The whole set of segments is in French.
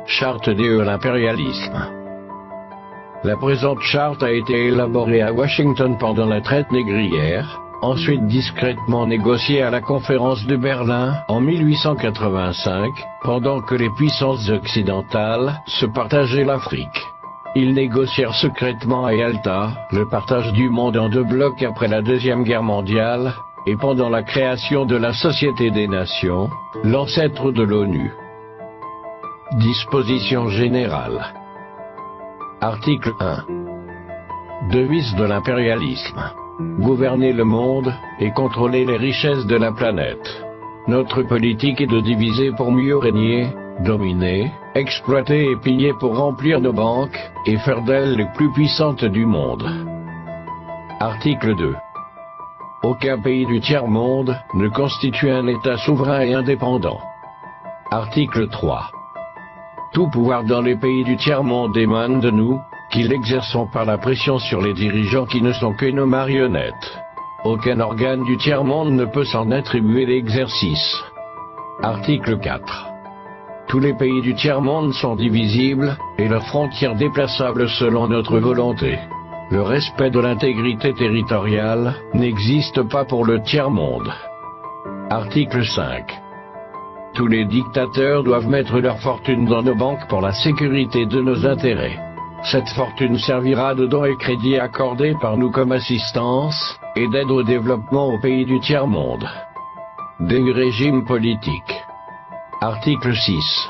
Charte de l'impérialisme. La présente charte a été élaborée à Washington pendant la traite négrière, ensuite discrètement négociée à la conférence de Berlin en 1885, pendant que les puissances occidentales se partageaient l'Afrique. Ils négocièrent secrètement à Yalta le partage du monde en 2 blocs après la Deuxième Guerre mondiale, et pendant la création de la Société des Nations, l'ancêtre de l'ONU. Dispositions générales. Article 1. Devise de l'impérialisme. Gouverner le monde et contrôler les richesses de la planète. Notre politique est de diviser pour mieux régner, dominer, exploiter et piller pour remplir nos banques et faire d'elles les plus puissantes du monde. Article 2. Aucun pays du tiers-monde ne constitue un État souverain et indépendant. Article 3. Tout pouvoir dans les pays du tiers-monde émane de nous, qui l'exerçons par la pression sur les dirigeants qui ne sont que nos marionnettes. Aucun organe du tiers-monde ne peut s'en attribuer l'exercice. Article 4. Tous les pays du tiers-monde sont divisibles, et leurs frontières déplaçables selon notre volonté. Le respect de l'intégrité territoriale n'existe pas pour le tiers-monde. Article 5. Tous les dictateurs doivent mettre leur fortune dans nos banques pour la sécurité de nos intérêts. Cette fortune servira de dons et crédits accordés par nous comme assistance, et d'aide au développement aux pays du tiers-monde. Des régimes politiques. Article 6.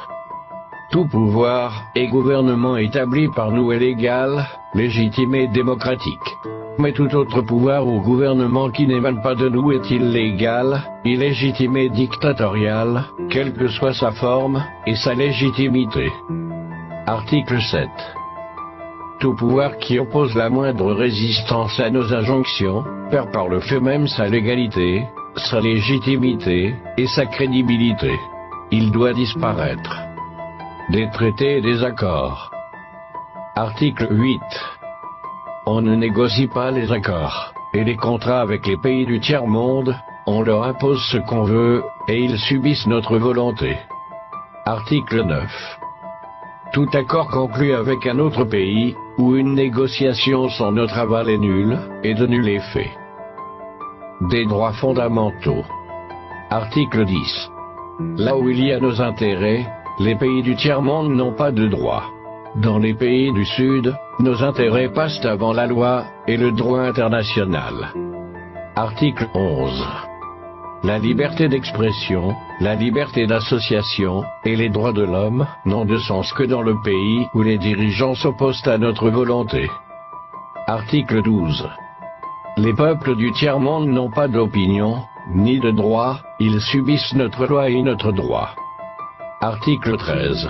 Tout pouvoir et gouvernement établi par nous est légal, légitime et démocratique. Mais tout autre pouvoir ou gouvernement qui n'émane pas de nous est illégal, illégitime et dictatorial, quelle que soit sa forme et sa légitimité. Article 7. Tout pouvoir qui oppose la moindre résistance à nos injonctions, perd par le fait même sa légalité, sa légitimité et sa crédibilité. Il doit disparaître. Des traités et des accords. Article 8. On ne négocie pas les accords et les contrats avec les pays du tiers-monde, on leur impose ce qu'on veut, et ils subissent notre volonté. Article 9. Tout accord conclu avec un autre pays, ou une négociation sans notre aval est nul, et de nul effet. Des droits fondamentaux. Article 10. Là où il y a nos intérêts, les pays du tiers-monde n'ont pas de droits. Dans les pays du Sud, nos intérêts passent avant la loi et le droit international. Article 11. La liberté d'expression, la liberté d'association et les droits de l'homme n'ont de sens que dans le pays où les dirigeants s'opposent à notre volonté. Article 12. Les peuples du tiers-monde n'ont pas d'opinion, ni de droit, ils subissent notre loi et notre droit. Article 13.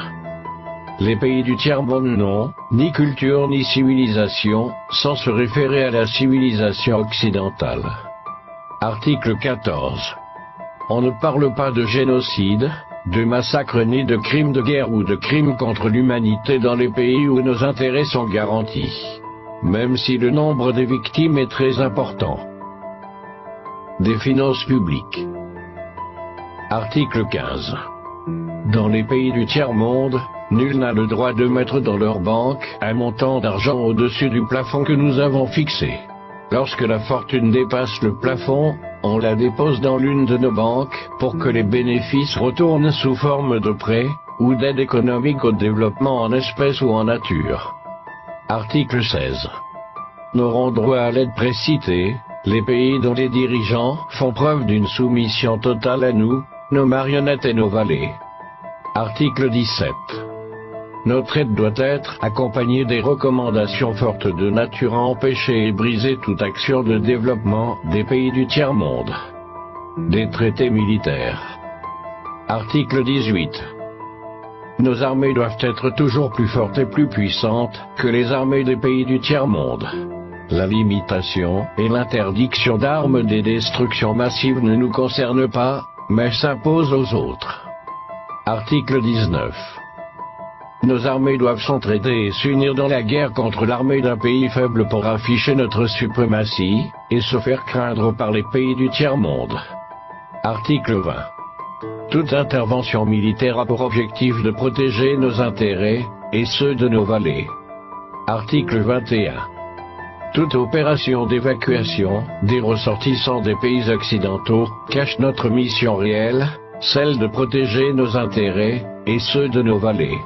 Les pays du tiers-monde n'ont ni culture ni civilisation, sans se référer à la civilisation occidentale. Article 14. On ne parle pas de génocide, de massacre ni de crimes de guerre ou de crimes contre l'humanité dans les pays où nos intérêts sont garantis, même si le nombre des victimes est très important. Des finances publiques. Article 15. Dans les pays du tiers-monde, nul n'a le droit de mettre dans leur banque un montant d'argent au-dessus du plafond que nous avons fixé. Lorsque la fortune dépasse le plafond, on la dépose dans l'une de nos banques pour que les bénéfices retournent sous forme de prêts ou d'aide économique au développement en espèces ou en nature. Article 16. N'auront droit à l'aide précitée les pays dont les dirigeants font preuve d'une soumission totale à nous, nos marionnettes et nos valets. Article 17. Notre aide doit être accompagnée des recommandations fortes de nature à empêcher et briser toute action de développement des pays du tiers-monde. Des traités militaires. Article 18. Nos armées doivent être toujours plus fortes et plus puissantes que les armées des pays du tiers-monde. La limitation et l'interdiction d'armes des destructions massives ne nous concernent pas, mais s'imposent aux autres. Article 19. Nos armées doivent s'entraider et s'unir dans la guerre contre l'armée d'un pays faible pour afficher notre suprématie, et se faire craindre par les pays du tiers-monde. Article 20. Toute intervention militaire a pour objectif de protéger nos intérêts, et ceux de nos vallées. Article 21. Toute opération d'évacuation des ressortissants des pays occidentaux cache notre mission réelle, celle de protéger nos intérêts, et ceux de nos vallées.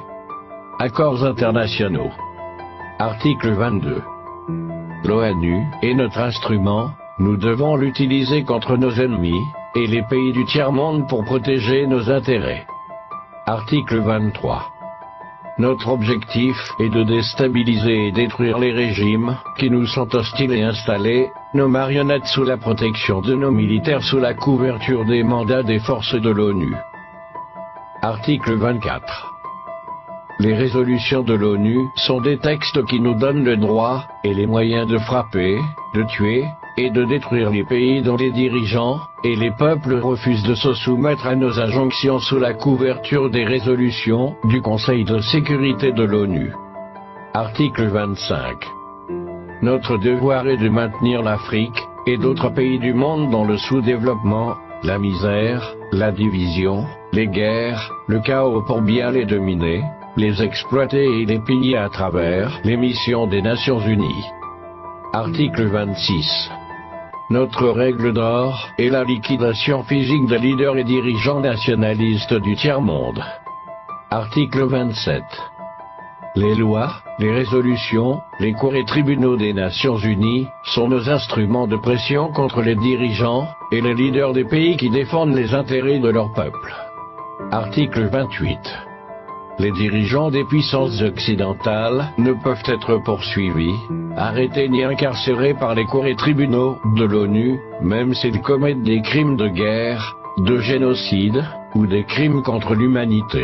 Accords internationaux. Article 22. L'ONU est notre instrument, nous devons l'utiliser contre nos ennemis, et les pays du tiers-monde pour protéger nos intérêts. Article 23. Notre objectif est de déstabiliser et détruire les régimes qui nous sont hostiles et installer nos marionnettes sous la protection de nos militaires sous la couverture des mandats des forces de l'ONU. Article 24. Les résolutions de l'ONU sont des textes qui nous donnent le droit et les moyens de frapper, de tuer et de détruire les pays dont les dirigeants et les peuples refusent de se soumettre à nos injonctions sous la couverture des résolutions du Conseil de sécurité de l'ONU. Article 25. Notre devoir est de maintenir l'Afrique et d'autres pays du monde dans le sous-développement, la misère, la division, les guerres, le chaos pour bien les dominer, les exploiter et les piller à travers les missions des Nations Unies. Article 26. Notre règle d'or est la liquidation physique des leaders et dirigeants nationalistes du tiers-monde. Article 27. Les lois, les résolutions, les cours et tribunaux des Nations Unies sont nos instruments de pression contre les dirigeants et les leaders des pays qui défendent les intérêts de leur peuple. Article 28. Les dirigeants des puissances occidentales ne peuvent être poursuivis, arrêtés ni incarcérés par les cours et tribunaux de l'ONU, même s'ils commettent des crimes de guerre, de génocide, ou des crimes contre l'humanité.